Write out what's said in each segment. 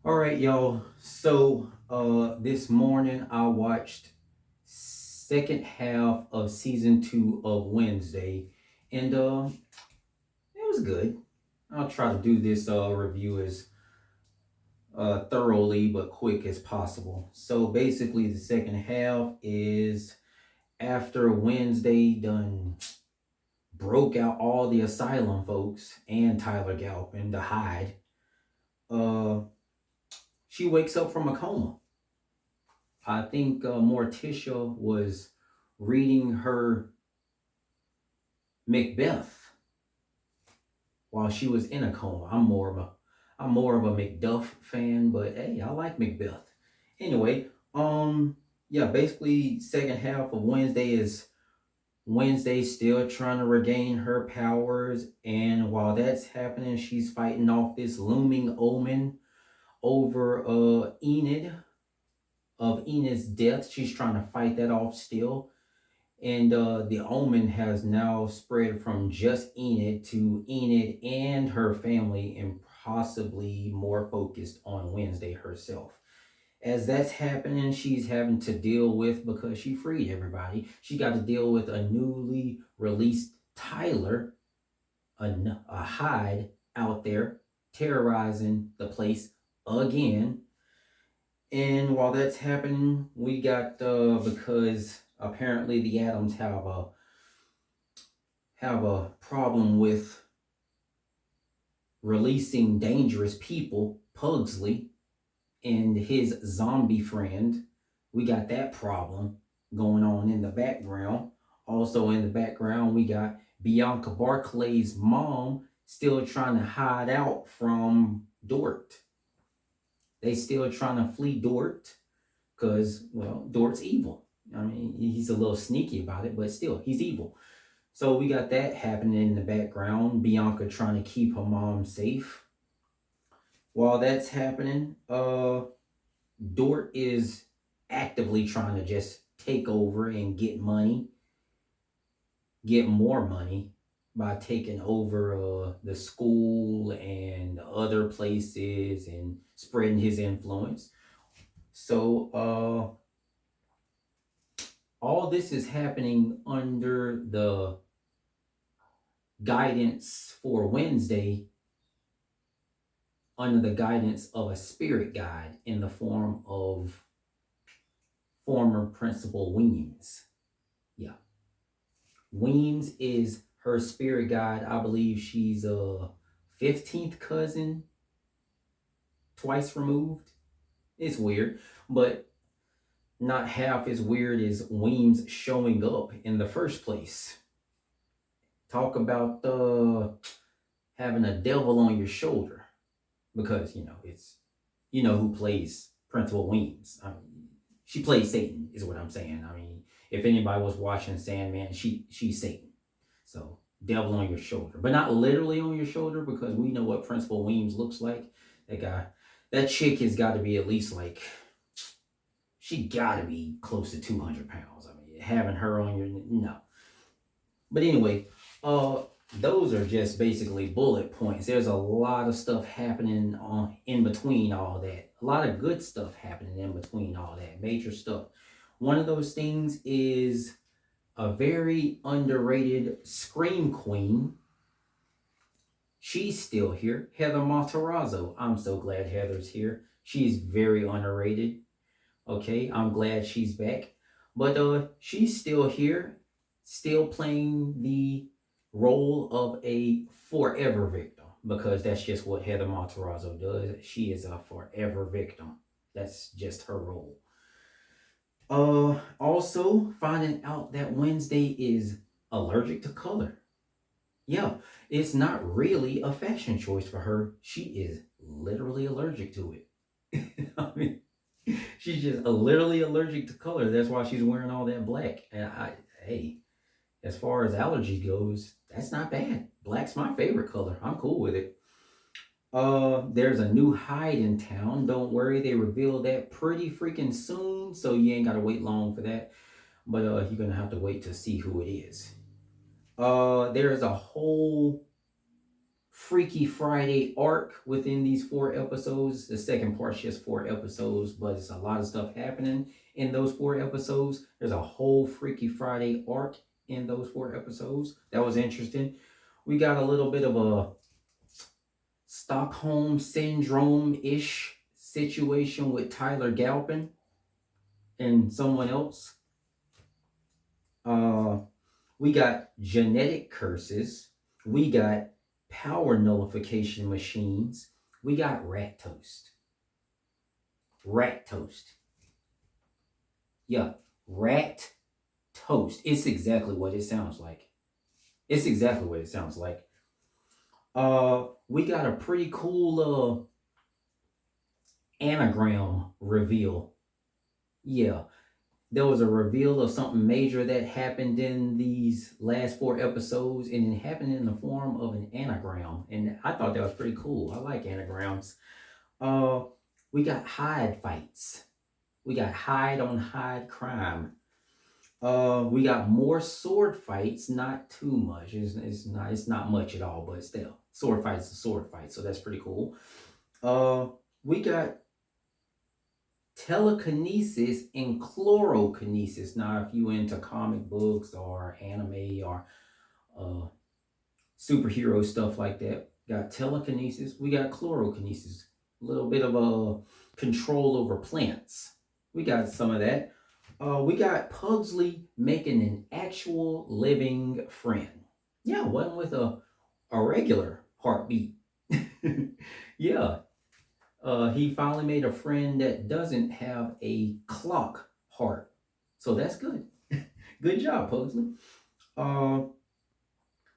All right, y'all. So this morning I watched second half of season 2 of Wednesday, and it was good. I'll try to do this review as thoroughly but quick as possible. So basically, the second half is after Wednesday done broke out all the asylum folks and Tyler Galpin to hide. Uh, she wakes up from a coma. I think Morticia was reading her Macbeth while she was in a coma. I'm more of a Macduff fan, but hey, I like Macbeth. Anyway, yeah, basically second half of Wednesday is Wednesday still trying to regain her powers, and while that's happening, she's fighting off this looming omen over Enid's death. She's trying to fight that off still. And the omen has now spread from just Enid to Enid and her family, and possibly more focused on Wednesday herself. As that's happening, she's having to deal with, because she freed everybody, she got to deal with a newly released Tyler, a Hyde out there terrorizing the place again. And while that's happening, we got because apparently the Adams have a problem with releasing dangerous people, Pugsley and his zombie friend. We got that problem going on in the background. Also in the background, we got Bianca Barclay's mom still trying to hide out from Dort. They still trying to flee Dort because, well, Dort's evil. I mean, he's a little sneaky about it, but still, he's evil. So we got that happening in the background. Bianca trying to keep her mom safe. While that's happening, Dort is actively trying to just take over and get money, get more money by taking over the school and other places and spreading his influence. So all this is happening under the guidance for Wednesday, under the guidance of a spirit guide in the form of former Principal Weems. Yeah. Weems is her spirit guide. I believe she's a 15th cousin, twice removed. It's weird, but not half as weird as Weems showing up in the first place. Talk about having a devil on your shoulder, because it's who plays Principal Weems. I mean, she plays Satan, is what I'm saying. I mean, if anybody was watching Sandman, she's Satan. So devil on your shoulder, but not literally on your shoulder, because we know what Principal Weems looks like. That chick has got to be at least like, she got to be close to 200 pounds. I mean, having her on your, no. But anyway, those are just basically bullet points. There's a lot of stuff happening in between all that. A lot of good stuff happening in between all that. Major stuff. One of those things is a very underrated scream queen. She's still here. Heather Matarazzo. I'm so glad Heather's here. She's very underrated. Okay, I'm glad she's back. But she's still here, still playing the role of a forever victim, because that's just what Heather Matarazzo does. She is a forever victim. That's just her role. Also finding out that Wednesday is allergic to color. Yeah, it's not really a fashion choice for her. She is literally allergic to it. I mean, she's just literally allergic to color. That's why she's wearing all that black. And hey, as far as allergy goes, that's not bad. Black's my favorite color. I'm cool with it. There's a new Hyde in town. Don't worry, they reveal that pretty freaking soon, so you ain't gotta wait long for that. But you're gonna have to wait to see who it is. There is a whole Freaky Friday arc within these 4 episodes. The second part's just 4 episodes, but it's a lot of stuff happening in those 4 episodes. There's a whole Freaky Friday arc in those 4 episodes. That was interesting. We got a little bit of a Stockholm syndrome-ish situation with Tyler Galpin and someone else. We got genetic curses. We got power nullification machines. We got rat toast. Rat toast. Yeah, rat toast. It's exactly what it sounds like. It's exactly what it sounds like. We got a pretty cool anagram reveal. Yeah, there was a reveal of something major that happened in these last 4 episodes, and it happened in the form of an anagram, and I thought that was pretty cool. I like anagrams. We got hide fights. We got hide on hide crime. We got more sword fights, not too much. It's not much at all, but still, sword fight is a sword fight, so that's pretty cool. We got telekinesis and chlorokinesis. Now, if you into comic books or anime or superhero stuff like that, got telekinesis. We got chlorokinesis. A little bit of a control over plants. We got some of that. We got Pugsley making an actual living friend. Yeah, one with a regular heartbeat. Yeah. He finally made a friend that doesn't have a clock heart. So that's good. Good job, Pugsley.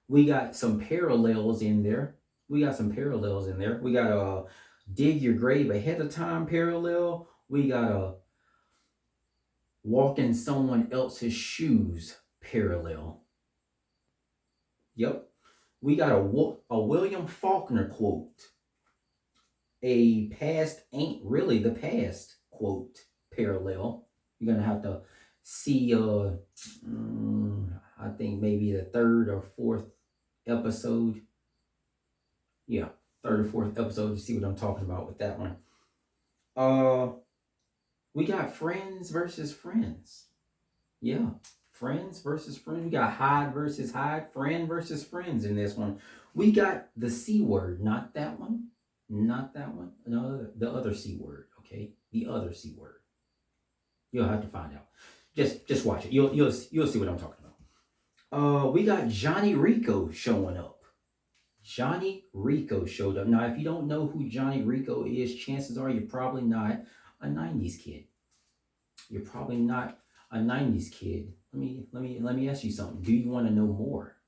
We got some parallels in there. We got a dig your grave ahead of time parallel. We got a walk in someone else's shoes parallel. Yep. We got a William Faulkner quote. A past ain't really the past quote parallel. You're gonna have to see I think maybe the 3rd or 4th episode. Yeah, 3rd or 4th episode to see what I'm talking about with that one. We got friends versus friends. Yeah, friends versus friends. We got hide versus hide, friend versus friends in this one. We got the C word, not that one. Not that one. No, the other C word. Okay, the other C word. You'll have to find out. Just watch it. You'll see what I'm talking about. We got Johnny Rico showing up. Johnny Rico showed up. Now, if you don't know who Johnny Rico is, chances are you're probably not a 90s kid. You're probably not a 90s kid. Let me ask you something. Do you want to know more?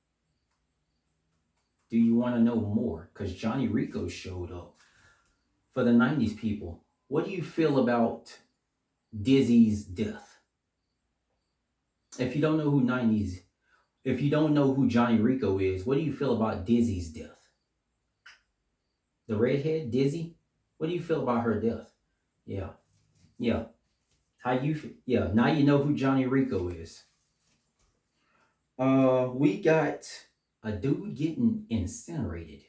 Do you want to know more? Because Johnny Rico showed up. For the 90s people, what do you feel about Dizzy's death? If you don't know who Johnny Rico is, what do you feel about Dizzy's death? The redhead, Dizzy? What do you feel about her death? Yeah. Now you know who Johnny Rico is. We got a dude getting incinerated.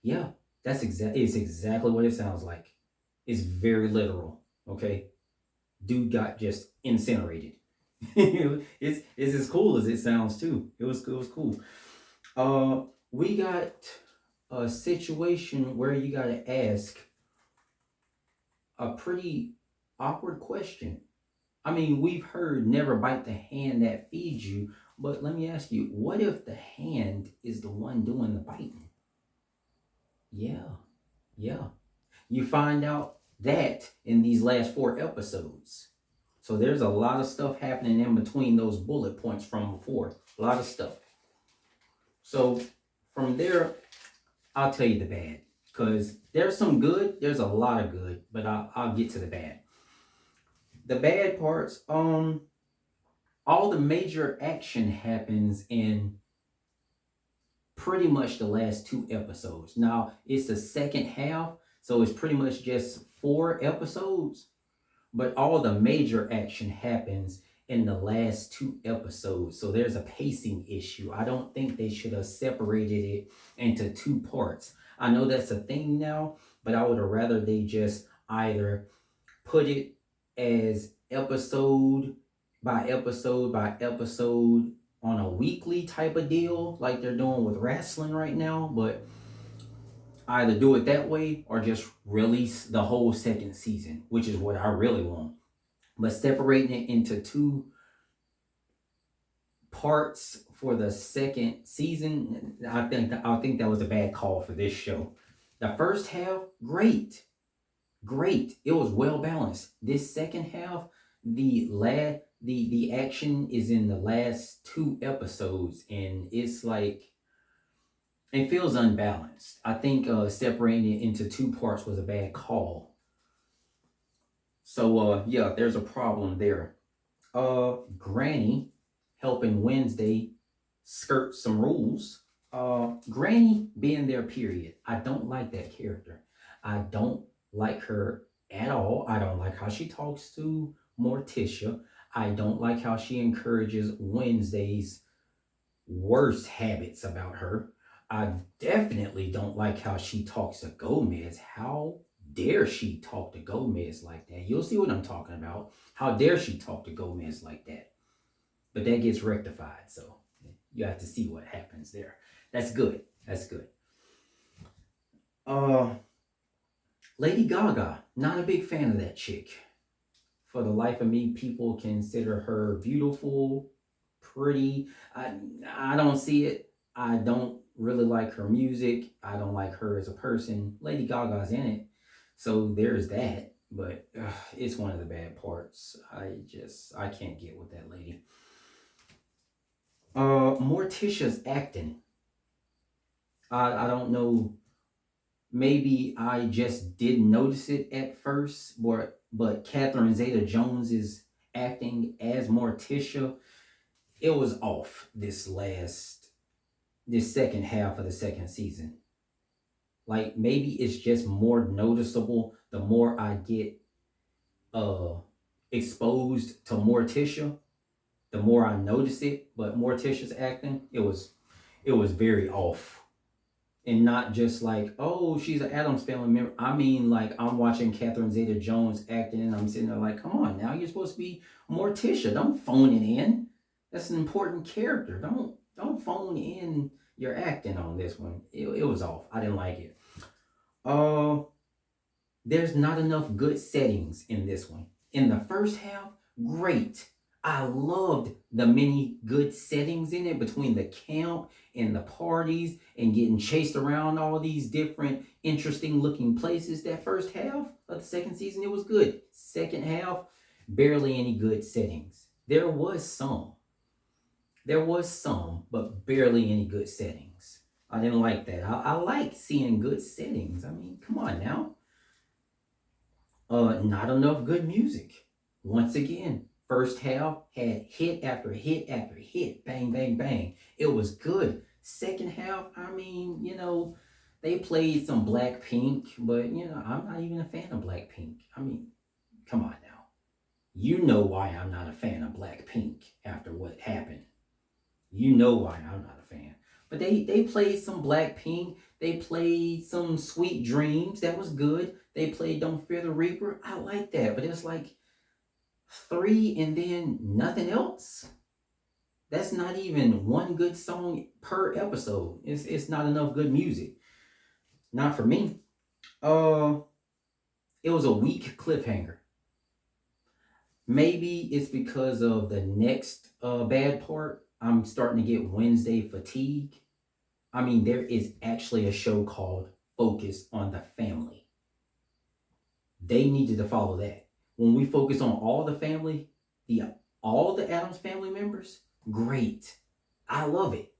Yeah, it's exactly what it sounds like. It's very literal. Okay, dude got just incinerated. it's as cool as it sounds too. It was cool. We got a situation where you got to ask a pretty awkward question. I mean, we've heard never bite the hand that feeds you, but let me ask you, what if the hand is the one doing the biting? Yeah. You find out that in these last 4 episodes. So there's a lot of stuff happening in between those bullet points from before. A lot of stuff. So from there, I'll tell you the bad. Because there's some good, there's a lot of good, but I'll get to the bad. The bad parts, all the major action happens in pretty much the last 2 episodes. Now, it's the second half, so it's pretty much just 4 episodes, but all the major action happens in the last two episodes. So there's a pacing issue. I don't think they should have separated it into two parts. I know that's a thing now, but I would have rather they just either put it as episode by episode by episode on a weekly type of deal like they're doing with wrestling right now, but either do it that way or just release the whole second season, which is what I really want. But separating it into two parts for the second season, I think that was a bad call for this show. The first half, great. It was well balanced. This second half, the action is in the last two episodes, and it's like it feels unbalanced. I think separating it into two parts was a bad call. So yeah, there's a problem there. Granny helping Wednesday skirt some rules. Granny being there, period. I don't like that character. I don't like her at all. I don't like how she talks to Morticia. I don't like how she encourages Wednesday's worst habits about her. I definitely don't like how she talks to Gomez. How dare she talk to Gomez like that? You'll see what I'm talking about. How dare she talk to Gomez like that? But that gets rectified, so you have to see what happens there. That's good. That's good. Uh, Lady Gaga, not a big fan of that chick. For the life of me, people consider her beautiful, pretty. I don't see it. I don't really like her music. I don't like her as a person. Lady Gaga's in it, so there's that. But it's one of the bad parts. I can't get with that lady. Morticia's acting. I don't know. Maybe I just didn't notice it at first, but Catherine Zeta-Jones's acting as Morticia, it was off this second half of the second season. Like maybe it's just more noticeable the more I get uh exposed to Morticia, the more I notice it. But Morticia's acting, it was very off. And not just like, oh, she's an Addams family member. I mean, like, I'm watching Catherine Zeta-Jones acting, and I'm sitting there like, come on, now you're supposed to be Morticia. Don't phone it in. That's an important character. Don't phone in your acting on this one. It was off. I didn't like it. Uh, there's not enough good settings in this one. In the first half, great. I loved the many good settings in it between the camp and the parties and getting chased around all these different interesting looking places. That first half of the second season, it was good. Second half, barely any good settings. There was some, but barely any good settings. I didn't like that. I like seeing good settings. I mean, come on now. Not enough good music. Once again, first half had hit after hit after hit, bang, bang, bang. It was good. Second half, I mean, they played some Blackpink, but I'm not even a fan of Blackpink. I mean, come on now. You know why I'm not a fan of Blackpink after what happened. You know why I'm not a fan. But they played some Blackpink. They played some Sweet Dreams. That was good. They played Don't Fear the Reaper. I like that. But it's like three and then nothing else. That's not even one good song per episode. It's not enough good music. Not for me. It was a weak cliffhanger. Maybe it's because of the next bad part. I'm starting to get Wednesday fatigue. I mean, there is actually a show called Focus on the Family. They needed to follow that. When we focus on all the family, all the Addams family members, great. I love it.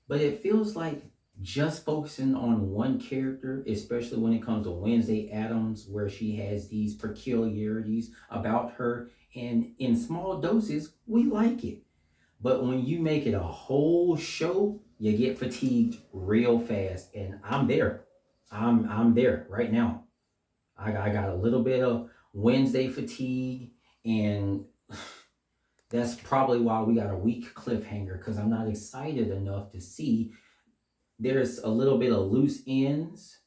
But it feels like just focusing on one character, especially when it comes to Wednesday Addams, where she has these peculiarities about her, and in small doses, we like it. But when you make it a whole show, you get fatigued real fast. And I'm there. I'm there right now. I got a little bit of Wednesday fatigue, and That's probably why we got a weak cliffhanger, because I'm not excited enough to see. There's a little bit of loose ends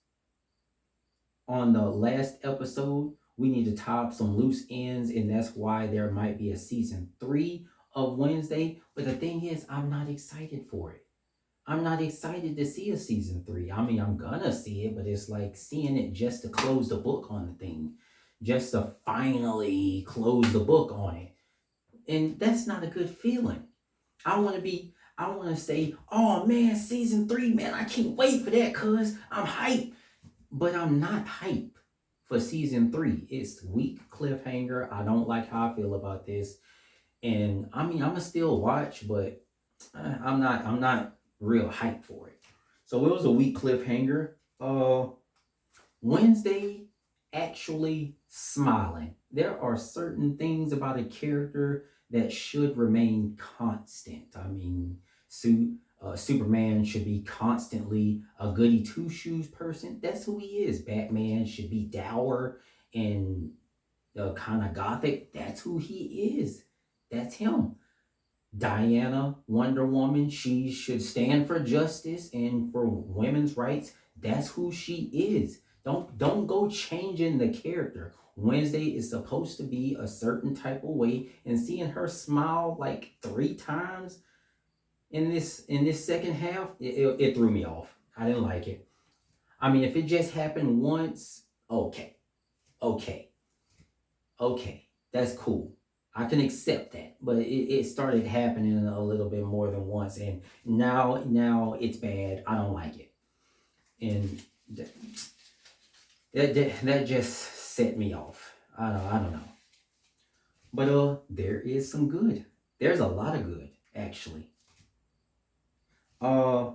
on the last episode. We need to tie up some loose ends, and that's why there might be a season 3 of Wednesday. But the thing is, I'm not excited for it. I'm not excited to see a season 3. I mean, I'm gonna see it, but it's like seeing it just to close the book on the thing, just to finally close the book on it. And that's not a good feeling. I want to say, oh man, season 3, man, I can't wait for that, cuz I'm hyped. But I'm not hype for season 3. It's weak cliffhanger. I don't like how I feel about this. And I mean, I'm gonna still watch, but I'm not real hype for it. So it was a weak cliffhanger. Wednesday actually smiling. There are certain things about a character that should remain constant. I mean, Superman should be constantly a goody two shoes person. That's who he is. Batman should be dour and kind of gothic. That's who he is. That's him. Diana, Wonder Woman, she should stand for justice and for women's rights. That's who she is. Don't go changing the character. Wednesday is supposed to be a certain type of way, and seeing her smile like 3 times in this second half, it threw me off. I didn't like it. I mean, if it just happened once, okay, okay, okay, that's cool. I can accept that, but it started happening a little bit more than once, and now it's bad. I don't like it, and that just set me off. I don't know, but there is some good. There's a lot of good actually. Uh,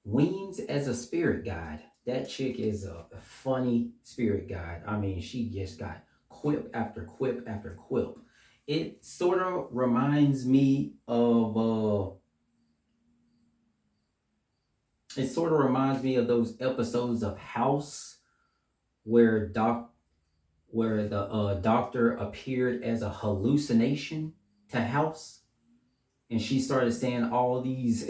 Weems as a spirit guide. That chick is a funny spirit guide. I mean, she just got quip after quip after quip. It sort of reminds me of those episodes of House where the doctor appeared as a hallucination to House, and she started saying all these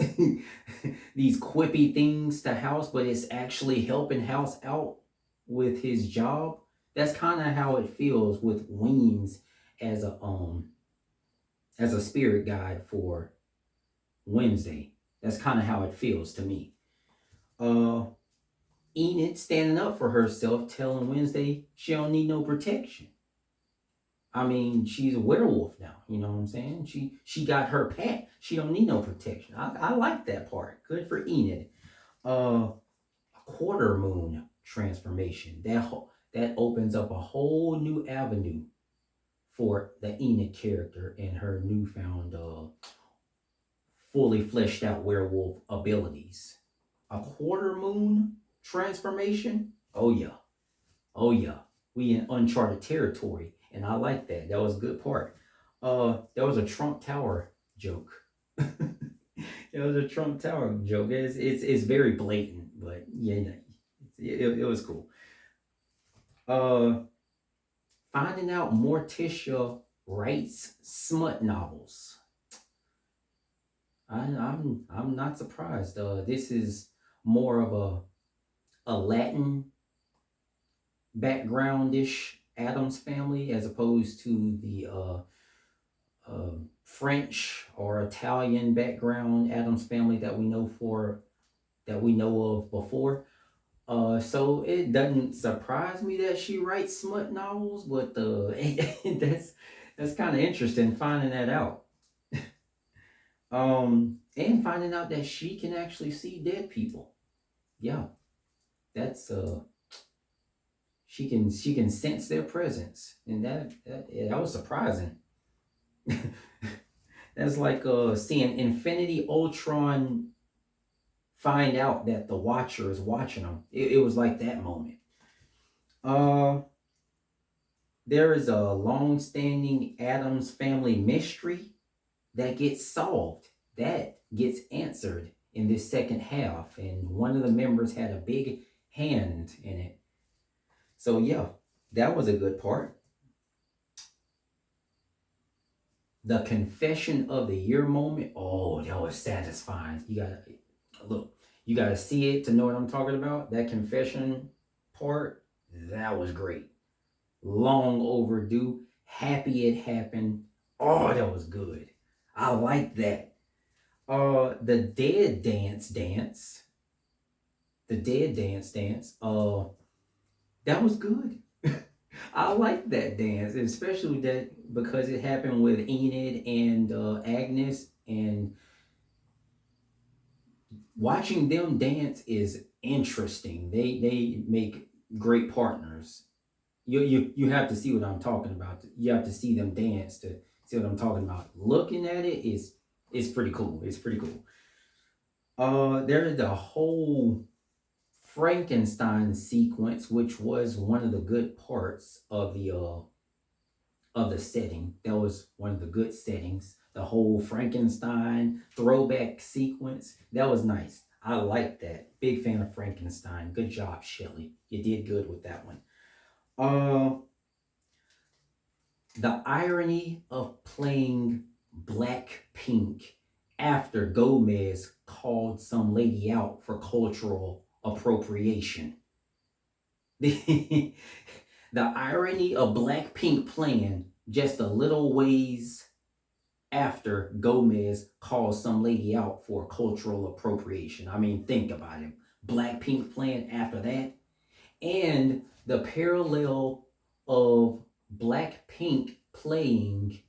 these quippy things to House, but it's actually helping House out with his job. That's kind of how it feels with Weems as a spirit guide for Wednesday. That's kind of how it feels to me. Uh Enid standing up for herself, telling Wednesday she don't need no protection. I mean, she's a werewolf now. You know what I'm saying? She got her pet. She don't need no protection. I like that part. Good for Enid. A quarter moon transformation. That opens up a whole new avenue for the Enid character and her newfound fully fleshed out werewolf abilities. A quarter moon transformation? Oh yeah. Oh yeah. We in uncharted territory. And I like that. That was a good part. There was a Trump Tower joke. It was a Trump Tower joke. It's very blatant, but yeah, it was cool. Uh, Finding out Morticia writes smut novels. I'm not surprised. This is more of a Latin backgroundish Adams family as opposed to the French or Italian background Adams family that we know of before. So it doesn't surprise me that she writes smut novels, but that's kind of interesting finding that out. And finding out that she can actually see dead people. Yeah, that's she can sense their presence, and that was surprising. That's like seeing Infinity Ultron find out that the Watcher is watching them. It was like that moment. Uh, there is a long-standing Adams family mystery that gets solved. That gets answered in this second half, and one of the members had a big hand in it. So yeah, that was a good part. The confession of the year moment. Oh, that was satisfying. You gotta look. You gotta see it to know what I'm talking about. That confession part. That was great. Long overdue. Happy it happened. Oh, that was good. I like that. The dead dance. The dead dance. That was good. I like that dance, especially that because it happened with Enid and Agnes, and watching them dance is interesting. They make great partners. You have to see what I'm talking about. You have to see them dance to see what I'm talking about. Looking at it is pretty cool. It's pretty cool. There's the whole Frankenstein sequence, which was one of the good parts of the setting. That was one of the good settings. The whole Frankenstein throwback sequence. That was nice. I like that. Big fan of Frankenstein. Good job, Shelley. You did good with that one. Uh the irony of playing Blackpink after Gomez called some lady out for cultural appropriation. The, the irony of Blackpink playing just a little ways after Gomez calls some lady out for cultural appropriation. I mean, think about it. Blackpink playing after that. And the parallel of Blackpink playing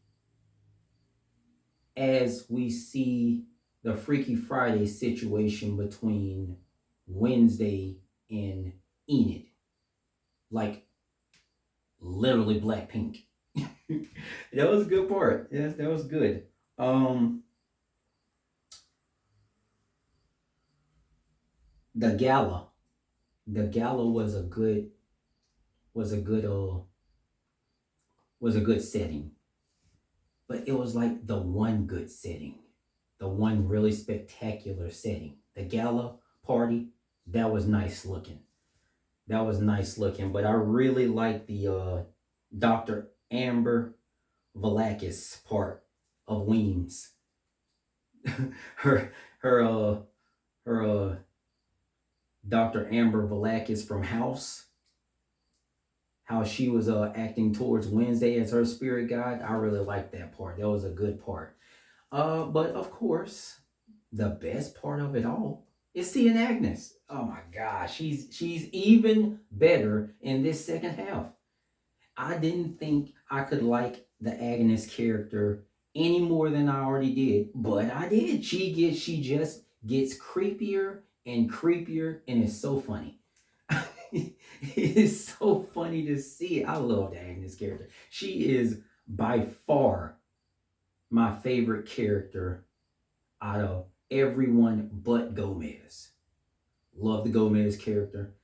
as we see the Freaky Friday situation between Wednesday and Enid. Like literally Blackpink. That was a good part. Yes, that was good. Um the gala. The gala was a good was a good setting. But it was like the one good setting. The one really spectacular setting. The gala party, that was nice looking. That was nice looking. But I really like the Dr. Amber Valakis part of Weems. her her her Dr. Amber Valakis from House, how she was acting towards Wednesday as her spirit guide. I really liked that part. That was a good part. But of course, the best part of it all is seeing Agnes. Oh my gosh, she's even better in this second half. I didn't think I could like the Agnes character any more than I already did, but I did. She just gets creepier and creepier, and it's so funny. It is so funny to see. I love the Agnes character. She is by far my favorite character out of everyone but Gomez. Love the Gomez character.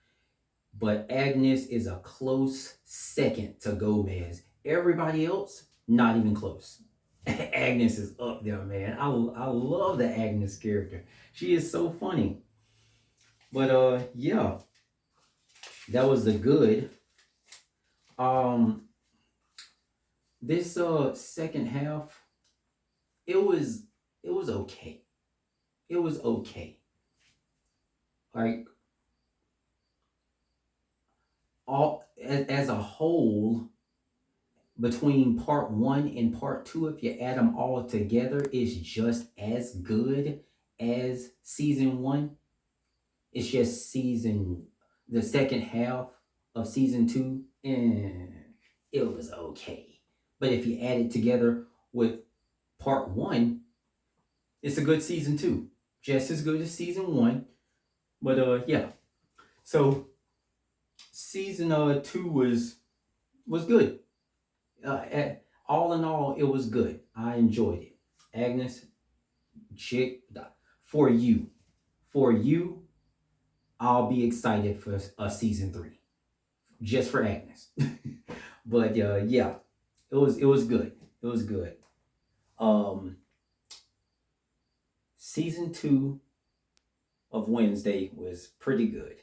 But Agnes is a close second to Gomez. Everybody else, not even close. Agnes is up there, man. I love the Agnes character. She is so funny. But yeah, that was the good. Um this second half, it was it was okay. It was okay. Like all as a whole, between part one and part two, if you add them all together, is just as good as season one. It's just the second half of season two, and it was okay. But if you add it together with part one, it's a good season two. Just as good as season one. But yeah. So season two was good. All in all, it was good. I enjoyed it. Agnes, chick, for you, for you, I'll be excited for a season three, just for Agnes. But yeah, it was good. It was good. Um, season two of Wednesday was pretty good.